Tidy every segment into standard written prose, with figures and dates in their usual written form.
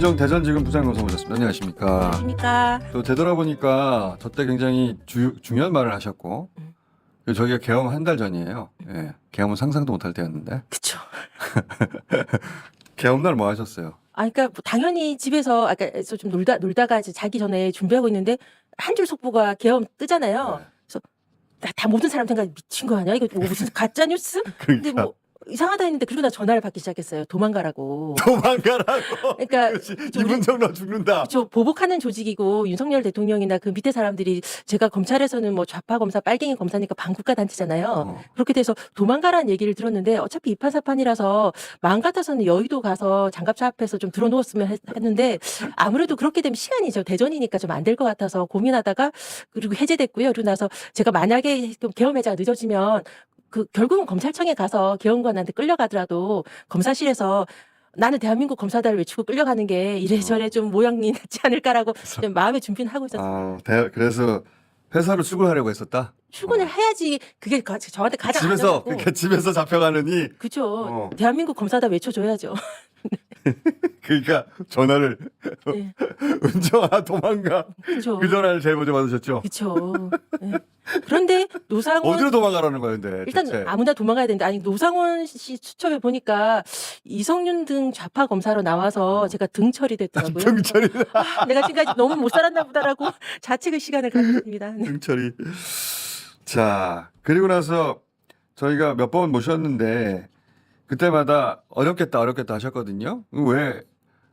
김은정 대전지검 부장검사 모셨습니다. 안녕하십니까. 안녕하십니까. 또 되돌아보니까 저 때 굉장히 중요한 말을 하셨고 저희가 개엄 한 달 전이에요. 예, 개엄은 상상도 못할 때였는데. 그쵸. 개엄날 뭐 하셨어요? 그러니까 뭐 당연히 집에서 아까 좀 놀다가 이제 자기 전에 준비하고 있는데 한 줄 속보가 계엄 뜨잖아요. 네. 그래서 다 모든 사람 생각 미친 거 아니야? 이거 뭐 무슨 가짜 뉴스? 근데 그러니까. 뭐 이상하다 했는데 그러고 나 전화를 받기 시작했어요. 도망가라고. 도망가라고. 그러니까 이분정 너 죽는다. 저 보복하는 조직이고 윤석열 대통령이나 그 밑에 사람들이 제가 검찰에서는 뭐 좌파 검사, 빨갱이 검사니까 반국가 단체잖아요. 그렇게 돼서 도망가라는 얘기를 들었는데 어차피 이판사판이라서 마음 같아서는 여의도 가서 장갑차 앞에서 좀 들어놓았으면 했는데 아무래도 그렇게 되면 시간이 대전이니까 좀 안 될 것 같아서 고민하다가 그리고 해제됐고요. 그러고 나서 제가 만약에 좀 계엄 해제가 늦어지면 결국은 검찰청에 가서 계엄관한테 끌려가더라도 검사실에서 나는 대한민국 검사다를 외치고 끌려가는 게 이래저래 좀 모양이 낫지 않을까라고 좀 마음의 준비는 하고 있었어요. 그래서 회사로 출근하려고 했었다. 출근을 해야지 그게 저한테 가장 집에서 안전하고. 그러니까 집에서 잡혀가느니. 그죠. 대한민국 검사다 외쳐줘야죠. 그러니까 전화를 네. 은정아 도망가. 그죠. 그 전화를 제일 먼저 받으셨죠. 그렇죠. 네. 그런데 노상원 어디로 도망가라는 거예요, 근데? 일단 대체? 아무나 도망가야 되는데 아니 노상원 씨 수첩에 보니까 이성윤 등 좌파 검사로 나와서 제가 등 처리됐더라고요. 등처리. 내가 지금까지 너무 못 살았나 보다라고 자책의 시간을 가졌습니다. 네. 등처리. 자, 그리고 나서 저희가 몇 번 모셨는데 그때마다 어렵겠다 하셨거든요. 왜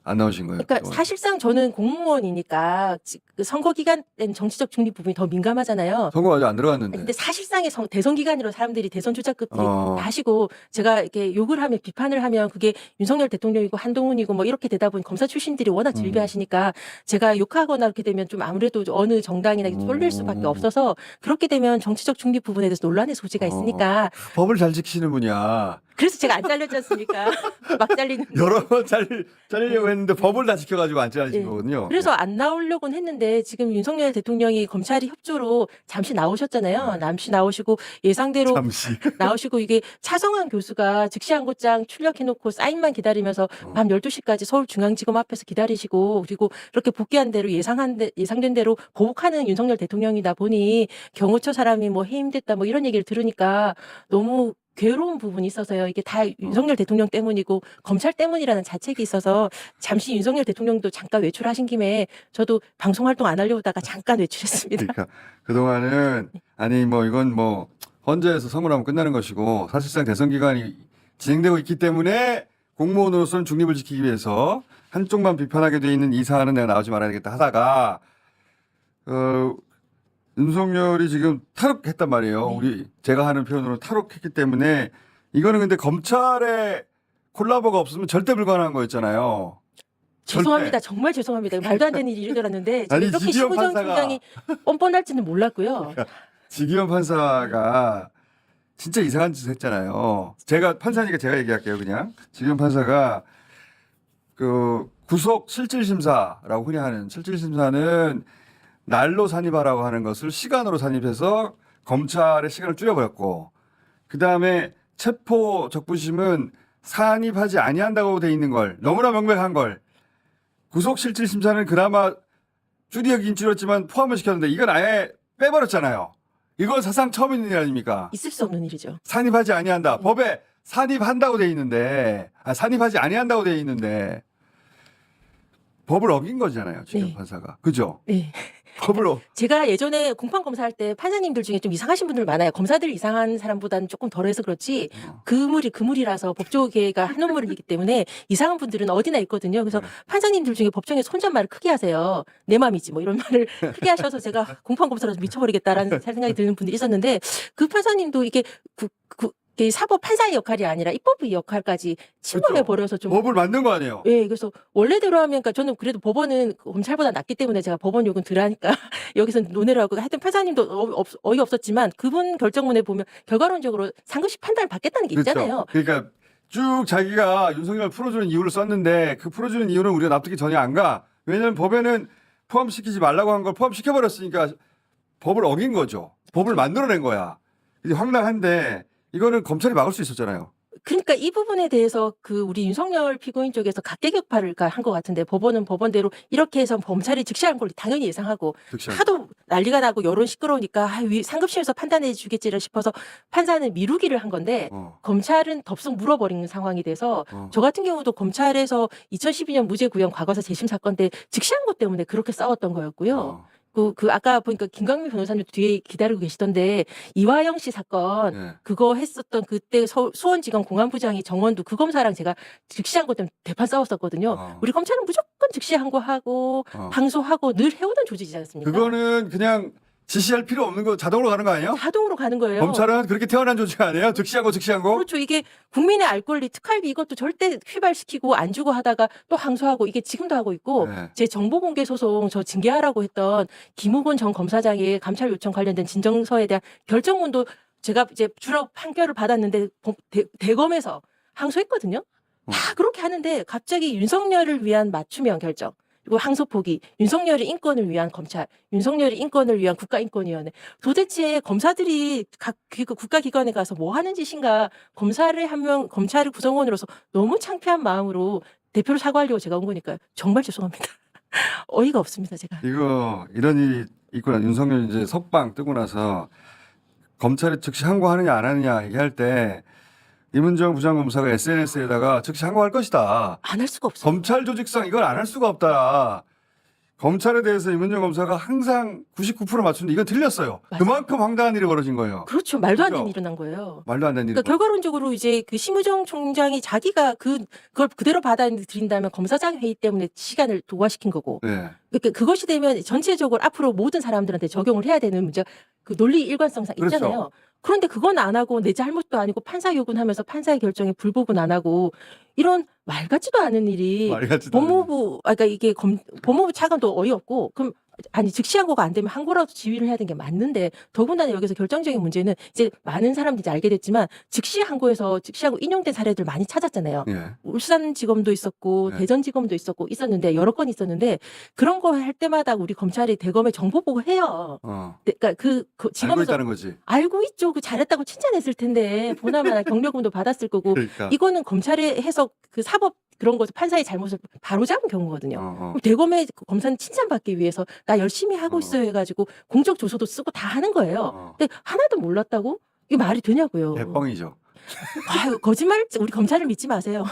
안 나오신 거예요? 그러니까 그동안? 사실상 저는 공무원이니까 그 선거 기간 때는 정치적 중립 부분이 더 민감하잖아요. 선거 아직 안 들어갔는데. 근데 사실상의 대선 기간으로 사람들이 대선 주자급들이 어. 다 하시고 제가 이렇게 욕을 하면 비판을 하면 그게 윤석열 대통령이고 한동훈이고 뭐 이렇게 되다 보니 검사 출신들이 워낙 질비하시니까 제가 욕하거나 그렇게 되면 좀 아무래도 어느 정당이나 쏠릴 수밖에 없어서 그렇게 되면 정치적 중립 부분에 대해서 논란의 소지가 있으니까 법을 잘 지키시는 분이야. 그래서 제가 안 잘렸지 않습니까? 막 잘리는. 여러 번 잘리려고 했는데 법을 다 지켜가지고 안 잘리신 거거든요. 그래서 안 나오려고는 했는데 지금 윤석열 대통령이 검찰이 협조로 잠시 나오셨잖아요. 잠시 나오시고 예상대로 잠시. 나오시고 이게 차성환 교수가 즉시항고장 출력해놓고 사인만 기다리면서 밤 12시까지 서울중앙지검 앞에서 기다리시고 그리고 그렇게 복귀한 대로 예상된 대로 보복하는 윤석열 대통령이다 보니 경호처 사람이 뭐 해임됐다 뭐 이런 얘기를 들으니까 너무 괴로운 부분이 있어서요. 이게 다 윤석열 대통령 때문이고 검찰 때문이라는 자책이 있어서 잠시 윤석열 대통령도 잠깐 외출하신 김에 저도 방송 활동 안 하려고 하다가 잠깐 외출했습니다. 그러니까 그동안은 아니 뭐 이건 뭐 헌재에서 선고하면 끝나는 것이고 사실상 대선 기간이 진행되고 있기 때문에 공무원으로서는 중립을 지키기 위해서 한쪽만 비판하게 돼 있는 이 사안은 내가 나오지 말아야 되겠다 하다가 윤석열이 지금 탈옥했단 말이에요. 제가 하는 표현으로 탈옥했기 때문에 이거는 근데 검찰의 콜라보가 없으면 절대 불가능한 거였잖아요. 죄송합니다. 정말 죄송합니다. 말도 안 되는 일이 일어났는데 제가 아니, 이렇게 지기현 심우정 판사가- 총장이 뻔뻔할지는 몰랐고요. 지기현 판사가 진짜 이상한 짓을 했잖아요. 제가 판사니까 제가 얘기할게요, 그냥. 지기현 판사가 그 구속 실질심사라고 흔히 하는 실질심사는 날로 산입하라고 하는 것을 시간으로 산입해서 검찰의 시간을 줄여버렸고 그 다음에 체포 적부심은 산입하지 아니한다고 돼 있는 걸 너무나 명백한 걸 구속 실질심사는 그나마 줄이긴 줄였지만 포함을 시켰는데 이건 아예 빼버렸잖아요. 이건 사상 처음 있는 일 아닙니까? 있을 수 없는 일이죠. 산입하지 아니한다. 법에 산입한다고 돼 있는데 산입하지 아니한다고 돼 있는데 법을 어긴 거잖아요. 지금 네. 판사가. 그죠? 네. 법을 제가 예전에 공판 검사할 때 판사님들 중에 좀 이상하신 분들 많아요. 검사들 이상한 사람보다는 조금 덜해서 그렇지 그물이라서 법조계가 한 논물이기 때문에 이상한 분들은 어디나 있거든요. 그래서 판사님들 중에 법정에 혼잣말을 크게 하세요. 내 맘이지 뭐 이런 말을 크게 하셔서 제가 공판 검사라서 미쳐버리겠다라는 생각이 드는 분들이 있었는데 그 판사님도 이게 이게 사법 판사의 역할이 아니라 입법의 역할까지 침범해 버려서 좀 법을 만든 거 아니에요? 예, 그래서 원래대로 하면, 그러니까 저는 그래도 법원은 검찰보다 낫기 때문에 제가 법원 욕은 덜 하니까 여기서 논의를 하고 하여튼 판사님도 어이없었지만 그분 결정문에 보면 결과론적으로 상급식 판단을 받겠다는 게 있잖아요. 그러니까 쭉 자기가 윤석열 풀어주는 이유를 썼는데 그 풀어주는 이유는 우리가 납득이 전혀 안 가. 왜냐하면 법에는 포함시키지 말라고 한 걸 포함시켜버렸으니까 법을 어긴 거죠. 법을 만들어낸 거야. 이제 황당한데 이거는 검찰이 막을 수 있었잖아요. 그러니까 이 부분에 대해서 그 우리 윤석열 피고인 쪽에서 각계격파를 한 것 같은데 법원은 법원대로 이렇게 해서 검찰이 즉시한 걸 당연히 예상하고 득실한 하도 난리가 나고 여론 시끄러우니까 상급심에서 판단해 주겠지를 싶어서 판사는 미루기를 한 건데 검찰은 덥석 물어버리는 상황이 돼서 저 같은 경우도 검찰에서 2012년 무죄 구형 과거사 재심 사건 때 즉시한 것 때문에 그렇게 싸웠던 거였고요. 그 아까 보니까 김광민 변호사님 뒤에 기다리고 계시던데 이화영 씨 사건 예. 그거 했었던 그때 수원지검 공안부장이 정원도 그 검사랑 제가 즉시한 것 때문에 대판 싸웠었거든요. 우리 검찰은 무조건 즉시한 거 하고 항소하고 늘 해오던 조직이지 않습니까? 그거는 그냥 지시할 필요 없는 거 자동으로 가는 거 아니에요? 자동으로 가는 거예요. 검찰은 그렇게 태어난 조직 아니에요? 즉시한 거? 그렇죠. 이게 국민의 알 권리 특활비 이것도 절대 휘발시키고 안 주고 하다가 또 항소하고 이게 지금도 하고 있고 네. 제 정보공개 소송 저 징계하라고 했던 김우곤 전 검사장의 감찰 요청 관련된 진정서에 대한 결정문도 제가 이제 주로 판결을 받았는데 대검에서 항소했거든요. 다 그렇게 하는데 갑자기 윤석열을 위한 맞춤형 결정. 그리고 항소 포기, 윤석열의 인권을 위한 검찰, 윤석열의 인권을 위한 국가인권위원회. 도대체 검사들이 각 국가기관에 가서 뭐 하는 짓인가? 검찰의 검찰의 구성원으로서 너무 창피한 마음으로 대표로 사과하려고 제가 온 거니까요. 정말 죄송합니다. 어이가 없습니다, 제가. 이거 이런 일이 있구나. 윤석열 이제 석방 뜨고 나서 검찰이 즉시 항고하느냐 안 하느냐 얘기할 때 이문정 부장검사가 SNS에다가 즉시 항고할 것이다. 안 할 수가 없어요. 검찰 조직상 이걸 안 할 수가 없다. 검찰에 대해서 이문정 검사가 항상 99% 맞추는데 이건 틀렸어요. 맞아요. 그만큼 황당한 일이 벌어진 거예요. 그렇죠. 말도 안 그죠? 되는 일이 일어난 거예요. 말도 안 되는 일. 그러니까 결과론적으로 이제 그 심우정 총장이 자기가 그걸 그대로 받아들인다면 검사장 회의 때문에 시간을 도과시킨 거고. 네. 그러니까 그것이 되면 전체적으로 앞으로 모든 사람들한테 적용을 해야 되는 문제, 그 논리 일관성상 있잖아요. 그렇죠. 그런데 그건 안 하고 내 잘못도 아니고 판사 요구하면서 판사의 결정에 불복은 안 하고 이런 말 같지도 않은 일이 말 같지도 않은 그러니까 이게 법무부 차관도 어이없고 그럼 아니 즉시 항고가 안 되면 항고라도 지휘를 해야 되는 게 맞는데 더군다나 여기서 결정적인 문제는 이제 많은 사람들이 이제 알게 됐지만 즉시 항고에서 즉시 항고 인용된 사례들 많이 찾았잖아요. 예. 울산지검도 있었고 네. 대전지검도 있었는데 여러 건 있었는데 그런 거 할 때마다 우리 검찰이 대검에 정보 보고해요. 그러니까 그 알고 지검에서 있다는 거지. 알고 있죠. 그 잘했다고 칭찬했을 텐데 보나마나 경력금도 받았을 거고 그러니까. 이거는 검찰의 해석 그 사법 그런 거 판사의 잘못을 바로잡은 경우거든요. 그럼 대검의 검사는 칭찬받기 위해서 나 열심히 하고 있어요 해가지고 공적 조서도 쓰고 다 하는 거예요. 근데 하나도 몰랐다고? 이게 말이 되냐고요. 대뻥이죠. 아유, 거짓말 우리 검찰을 믿지 마세요.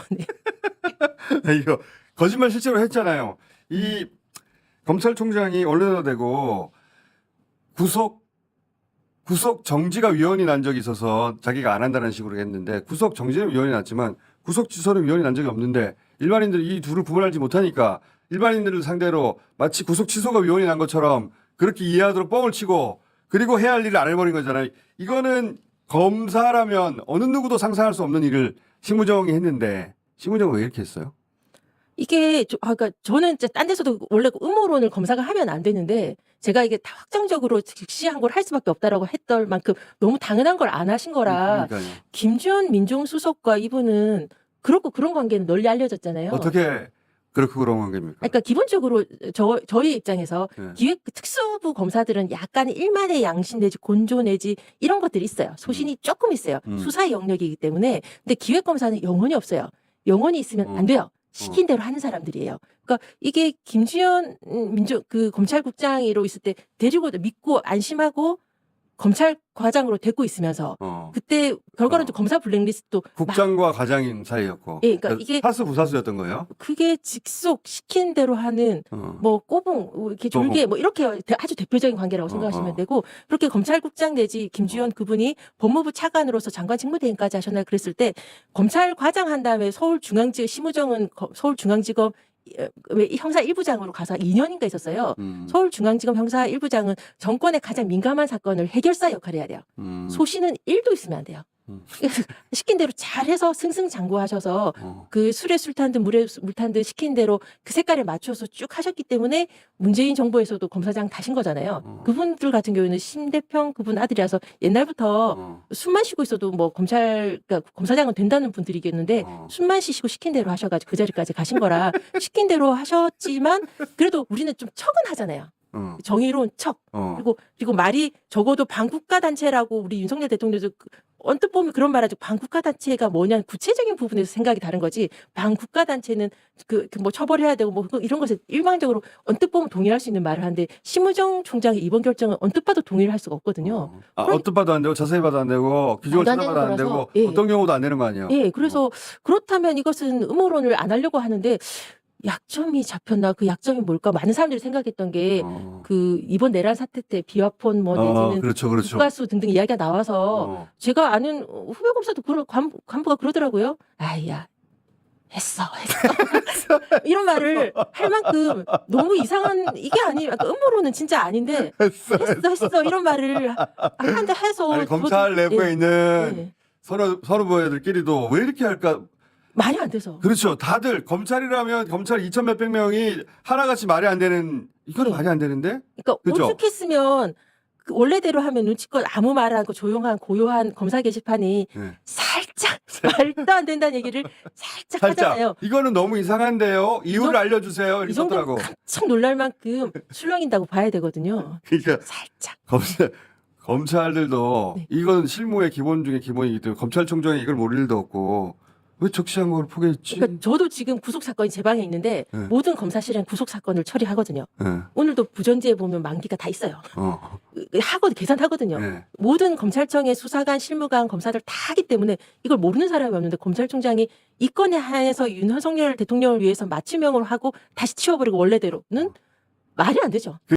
네. 이거 거짓말 실제로 했잖아요. 이 검찰총장이 언론에다 대고 구속 정지가 위헌이 난 적이 있어서 자기가 안 한다는 식으로 했는데 구속 정지는 위헌이 났지만 구속 취소는 위헌이 난 적이 없는데 일반인들이 이 둘을 구분하지 못하니까 일반인들을 상대로 마치 구속 취소가 위헌이 난 것처럼 그렇게 이해하도록 뻥을 치고 그리고 해야 할 일을 안 해버린 거잖아요. 이거는 검사라면 어느 누구도 상상할 수 없는 일을 심우정이 했는데 심우정은 왜 이렇게 했어요? 이게 그러니까 저는 이제 딴 데서도 원래 음모론을 검사가 하면 안 되는데 제가 이게 다 확정적으로 즉시한 걸 할 수밖에 없다라고 했던 만큼 너무 당연한 걸 안 하신 거라 그러니까요. 김주현 민정수석과 이분은 그렇고 그런 관계는 널리 알려졌잖아요. 어떻게 그렇고 그런 관계입니까? 그러니까 기본적으로 저희 입장에서 네. 기획 특수부 검사들은 약간 일만의 양심 내지 곤조 내지 이런 것들이 있어요. 소신이 조금 있어요. 수사의 영역이기 때문에. 근데 기획 검사는 영혼이 없어요. 영혼이 있으면 안 돼요. 시킨 대로 하는 사람들이에요. 그러니까 이게 김주현 검찰국장으로 있을 때 데리고 믿고 안심하고 검찰과장으로 데리고 있으면서 그때 결과론적 검사 블랙리스트도 국장과 과장인 사이였고. 예, 그러니까 이게 사수 부사수였던 거예요? 그게 직속 시킨 대로 하는 뭐 꼬붕 이렇게 졸개 뭐 이렇게 아주 대표적인 관계라고 생각하시면 되고 그렇게 검찰국장 내지 김주현 그분이 법무부 차관으로서 장관 직무대행까지 하셨나 그랬을 때 검찰과장 한 다음에 서울중앙지검 심우정은 서울중앙지검 형사 1부장으로 가서 2년인가 있었어요. 서울중앙지검 형사 1부장은 정권의 가장 민감한 사건을 해결사 역할을 해야 돼요. 소신은 1도 있으면 안 돼요. 시킨 대로 잘해서 승승장구하셔서 그 술에 술 탄 듯 물에 물 탄 듯 시킨 대로 그 색깔에 맞춰서 쭉 하셨기 때문에 문재인 정부에서도 검사장 다신 거잖아요. 그분들 같은 경우에는 심대평 그분 아들이라서 옛날부터 술만 쉬고 있어도 뭐 그러니까 검사장은 된다는 분들이겠는데 술만 쉬시고 시킨 대로 하셔가지고 그 자리까지 가신 거라 시킨 대로 하셨지만 그래도 우리는 좀 척은 하잖아요. 정의로운 척. 그리고 말이 적어도 반국가 단체라고 우리 윤석열 대통령도 언뜻 보면 그런 말하죠. 반국가 단체가 뭐냐 구체적인 부분에서 생각이 다른 거지. 반국가 단체는 뭐 처벌해야 되고 뭐 이런 것에 일방적으로 언뜻 보면 동의할 수 있는 말을 하는데 심우정 총장의 이번 결정은 언뜻 봐도 동의를 할 수가 없거든요. 어떤 봐도 안 되고 자세히 봐도 안 되고 규정을 말도 안 찾아봐도 안 되는 되고 거라서, 예. 어떤 경우도 안 되는 거 아니에요? 예, 그래서 그렇다면 이것은 음모론을 안 하려고 하는데 약점이 잡혔나 그 약점이 뭘까 많은 사람들이 생각했던 게 그 이번 내란 사태 때 비화폰 뭐 내지는 그렇죠, 그렇죠. 국가수 등등 이야기가 나와서 어. 제가 아는 후배 검사도 간부가 그러더라고요. 아이야 했어 이런 말을 할 만큼 너무 이상한 이게 아니에요. 그러니까 음모론은 진짜 아닌데 했어 이런 말을 한다 해서 아니, 검찰 내부에 예, 있는 예. 서로 부회들끼리도 왜 이렇게 할까? 말이 안 돼서 그렇죠. 다들 검찰이라면 검찰 2천 몇백 명이 하나같이 말이 안 되는 이건 네. 말이 안 되는데? 그러니까 그죠? 오죽했으면 그 원래대로 하면 눈치껏 아무 말 않고 조용한 고요한 검사 게시판이 네. 살짝 말도 안 된다는 얘기를 살짝 하잖아요. 이거는 너무 이상한데요. 이유를 정- 알려주세요. 이렇게 이 정도면 썼더라고. 깜짝 놀랄 만큼 출렁인다고 봐야 되거든요. 그러니까 살짝. 검찰들도 네. 이건 실무의 기본 중에 기본이기 때문에 검찰총장이 이걸 모를 일도 없고 왜 적시한 걸 포기했지? 그러니까 저도 지금 구속 사건이 제 방에 있는데 네. 모든 검사실은 구속 사건을 처리하거든요. 네. 오늘도 부전지에 보면 만기가 다 있어요. 계산하거든요. 네. 모든 검찰청의 수사관, 실무관, 검사들 다 하기 때문에 이걸 모르는 사람이 없는데 검찰총장이 이 건에 한해서 윤석열 대통령을 위해서 맞춤형으로 하고 다시 치워버리고 원래대로는 말이 안 되죠.